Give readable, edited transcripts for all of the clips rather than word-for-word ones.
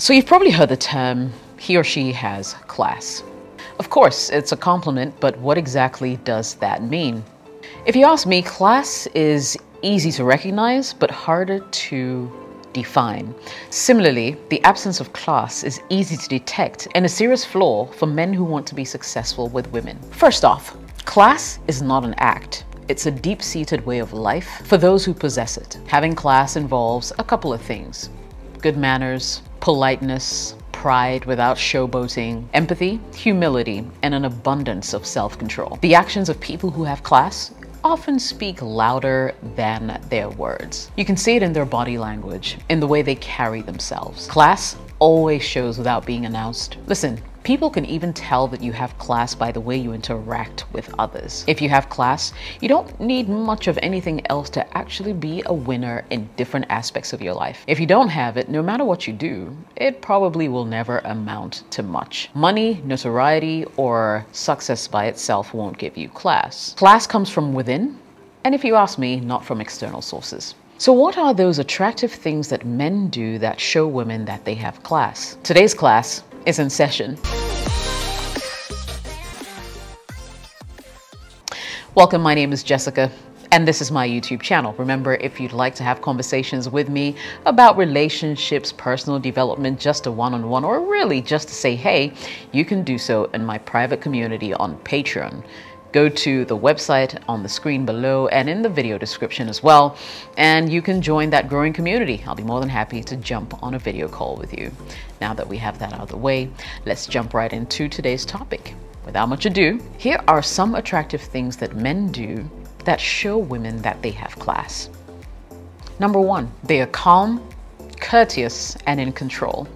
So you've probably heard the term, he or she has class. Of course, it's a compliment, but what exactly does that mean? If you ask me, class is easy to recognize, but harder to define. Similarly, the absence of class is easy to detect and a serious flaw for men who want to be successful with women. First off, class is not an act. It's a deep-seated way of life for those who possess it. Having class involves a couple of things: good manners, politeness, pride without showboating, empathy, humility, and an abundance of self-control. The actions of people who have class often speak louder than their words. You can see it in their body language, in the way they carry themselves. Class always shows without being announced. Listen, people can even tell that you have class by the way you interact with others. If you have class, you don't need much of anything else to actually be a winner in different aspects of your life. If you don't have it, no matter what you do, it probably will never amount to much. Money, notoriety, or success by itself won't give you class. Class comes from within, and if you ask me, not from external sources. So what are those attractive things that men do that show women that they have class? Today's class is in session. Welcome, my name is Jessica, and this is my YouTube channel. Remember, if you'd like to have conversations with me about relationships, personal development, just a one-on-one, or really just to say hey, you can do so in my private community on Patreon. Go to the website on the screen below and in the video description as well, and you can join that growing community. I'll be more than happy to jump on a video call with you. Now that we have that out of the way, let's jump right into today's topic. Without much ado, here are some attractive things that men do that show women that they have class. Number one, they are calm, courteous, and in control.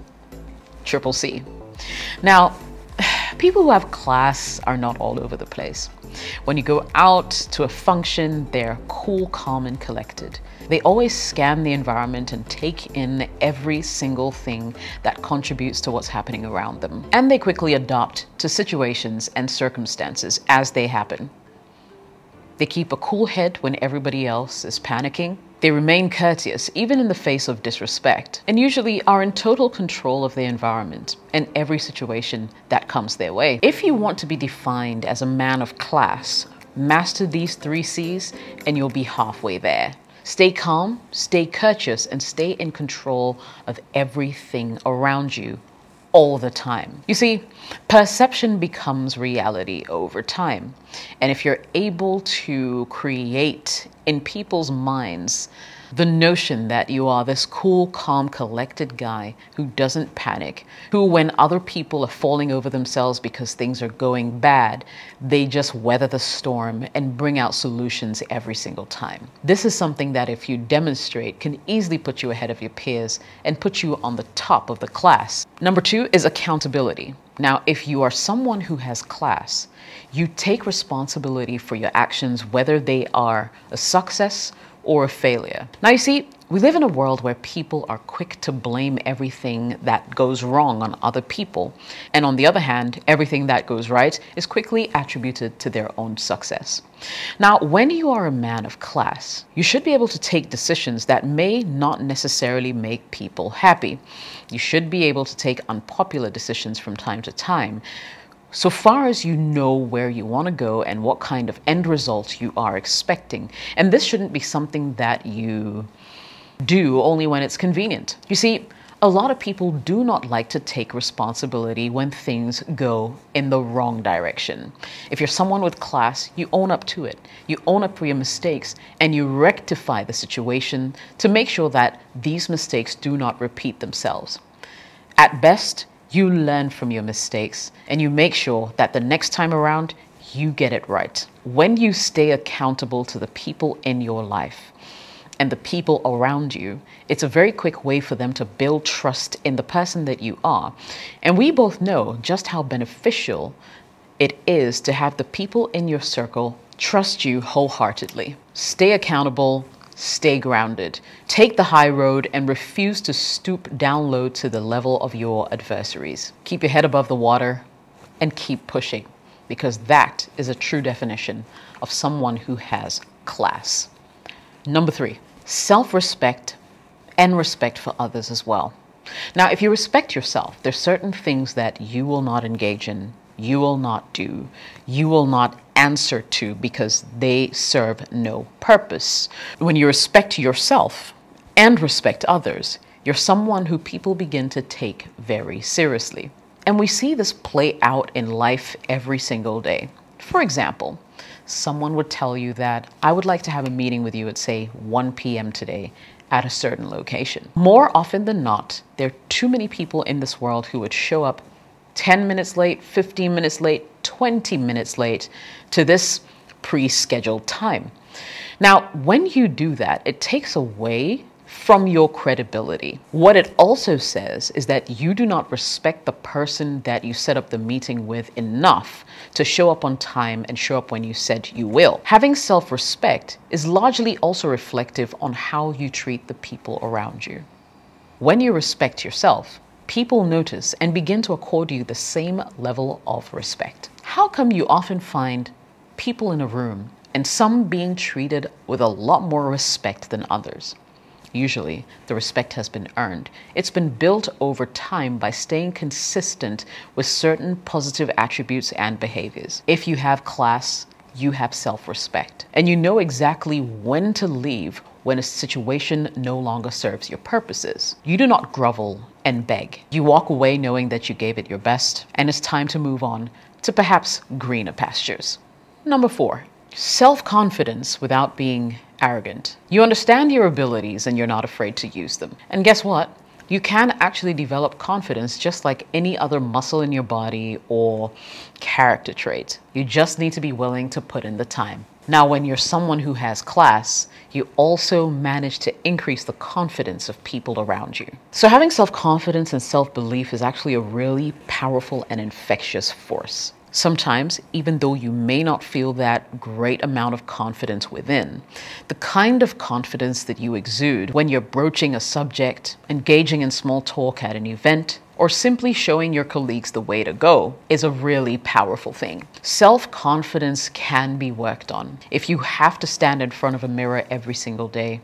Triple C. Now, people who have class are not all over the place. When you go out to a function, they're cool, calm, and collected. They always scan the environment and take in every single thing that contributes to what's happening around them. And they quickly adapt to situations and circumstances as they happen. They keep a cool head when everybody else is panicking. They remain courteous even in the face of disrespect, and usually are in total control of their environment and every situation that comes their way. If you want to be defined as a man of class, master these 3 C's and you'll be halfway there. Stay calm, stay courteous, and stay in control of everything around you all the time. You see, perception becomes reality over time. And if you're able to create in people's minds the notion that you are this cool, calm, collected guy who doesn't panic, who when other people are falling over themselves because things are going bad, they just weather the storm and bring out solutions every single time. This is something that if you demonstrate can easily put you ahead of your peers and put you on the top of the class. Number 2 is accountability. Now, if you are someone who has class, you take responsibility for your actions, whether they are a success or a failure. Now, you see, we live in a world where people are quick to blame everything that goes wrong on other people. And on the other hand, everything that goes right is quickly attributed to their own success. Now, when you are a man of class, you should be able to take decisions that may not necessarily make people happy. You should be able to take unpopular decisions from time to time, so far as you know where you want to go and what kind of end result you are expecting. And this shouldn't be something that you do only when it's convenient. You see, a lot of people do not like to take responsibility when things go in the wrong direction. If you're someone with class, you own up to it. You own up for your mistakes and you rectify the situation to make sure that these mistakes do not repeat themselves. At best, you learn from your mistakes and you make sure that the next time around, you get it right. When you stay accountable to the people in your life and the people around you, it's a very quick way for them to build trust in the person that you are. And we both know just how beneficial it is to have the people in your circle trust you wholeheartedly. Stay accountable. Stay grounded. Take the high road and refuse to stoop down low to the level of your adversaries. Keep your head above the water and keep pushing, because that is a true definition of someone who has class. Number 3, self-respect and respect for others as well. Now, if you respect yourself, there's certain things that you will not engage in, you will not do, you will not answer to because they serve no purpose. When you respect yourself and respect others, you're someone who people begin to take very seriously. And we see this play out in life every single day. For example, someone would tell you that I would like to have a meeting with you at, say, 1 p.m. today at a certain location. More often than not, there are too many people in this world who would show up 10 minutes late, 15 minutes late, 20 minutes late to this pre-scheduled time. Now, when you do that, it takes away from your credibility. What it also says is that you do not respect the person that you set up the meeting with enough to show up on time and show up when you said you will. Having self-respect is largely also reflective on how you treat the people around you. When you respect yourself, people notice and begin to accord you the same level of respect. How come you often find people in a room and some being treated with a lot more respect than others? Usually, the respect has been earned. It's been built over time by staying consistent with certain positive attributes and behaviors. If you have class, you have self-respect, and you know exactly when to leave when a situation no longer serves your purposes. You do not grovel and beg. You walk away knowing that you gave it your best, and it's time to move on to perhaps greener pastures. Number 4, self-confidence without being arrogant. You understand your abilities and you're not afraid to use them. And guess what? You can actually develop confidence just like any other muscle in your body or character trait. You just need to be willing to put in the time. Now, when you're someone who has class, you also manage to increase the confidence of people around you. So having self-confidence and self-belief is actually a really powerful and infectious force. Sometimes, even though you may not feel that great amount of confidence within, the kind of confidence that you exude when you're broaching a subject, engaging in small talk at an event, or simply showing your colleagues the way to go is a really powerful thing. Self-confidence can be worked on. If you have to stand in front of a mirror every single day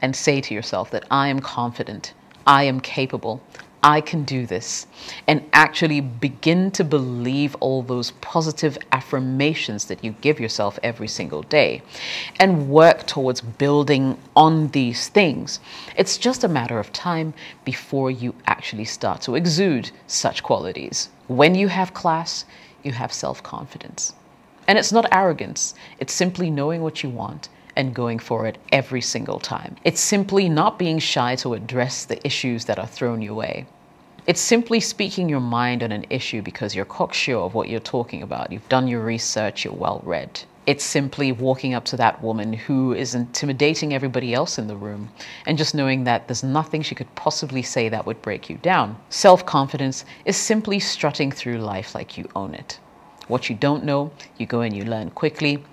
and say to yourself that I am confident, I am capable, I can do this, and actually begin to believe all those positive affirmations that you give yourself every single day and work towards building on these things. It's just a matter of time before you actually start to exude such qualities. When you have class, you have self-confidence. And it's not arrogance, it's simply knowing what you want and going for it every single time. It's simply not being shy to address the issues that are thrown your way. It's simply speaking your mind on an issue because you're cocksure of what you're talking about. You've done your research, you're well read. It's simply walking up to that woman who is intimidating everybody else in the room and just knowing that there's nothing she could possibly say that would break you down. Self-confidence is simply strutting through life like you own it. What you don't know, you go and you learn quickly,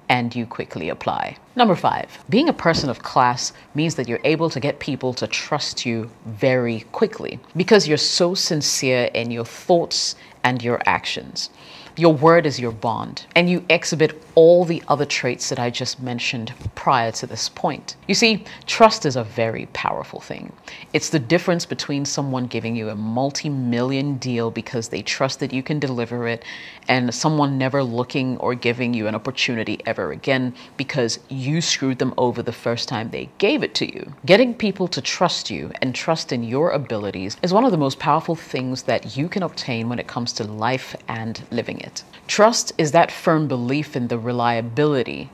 and you quickly apply. Number 5, being a person of class means that you're able to get people to trust you very quickly because you're so sincere in your thoughts and your actions. Your word is your bond, and you exhibit all the other traits that I just mentioned prior to this point. You see, trust is a very powerful thing. It's the difference between someone giving you a multi-million deal because they trust that you can deliver it, and someone never looking or giving you an opportunity ever again because you screwed them over the first time they gave it to you. Getting people to trust you and trust in your abilities is one of the most powerful things that you can obtain when it comes to life and living it. Trust is that firm belief in the reliability,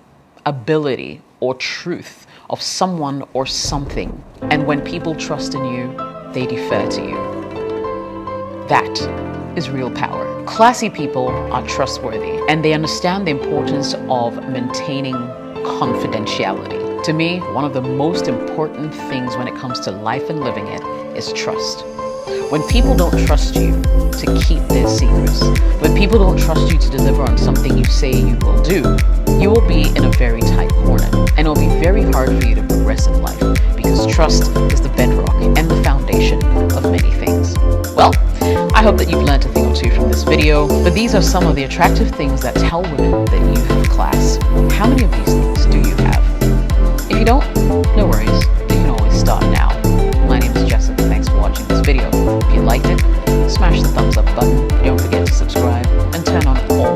ability, or truth of someone or something. And when people trust in you, they defer to you. That is real power. Classy people are trustworthy, and they understand the importance of maintaining confidentiality. To me, one of the most important things when it comes to life and living it is trust. When people don't trust you to keep their secrets, when people don't trust you to deliver on something you say you will do, you will be in a very tight corner, and it will be very hard for you to progress in life because trust is the bedrock and the foundation of many things. Well, I hope that you've learned a thing or two from this video, but these are some of the attractive things that tell women that you have class. How many of these things do you have? If you don't, no worries, you can always start now. My name is Jessica, thanks for watching this video. video. If you liked it, smash the thumbs up button. Don't forget to subscribe and turn on all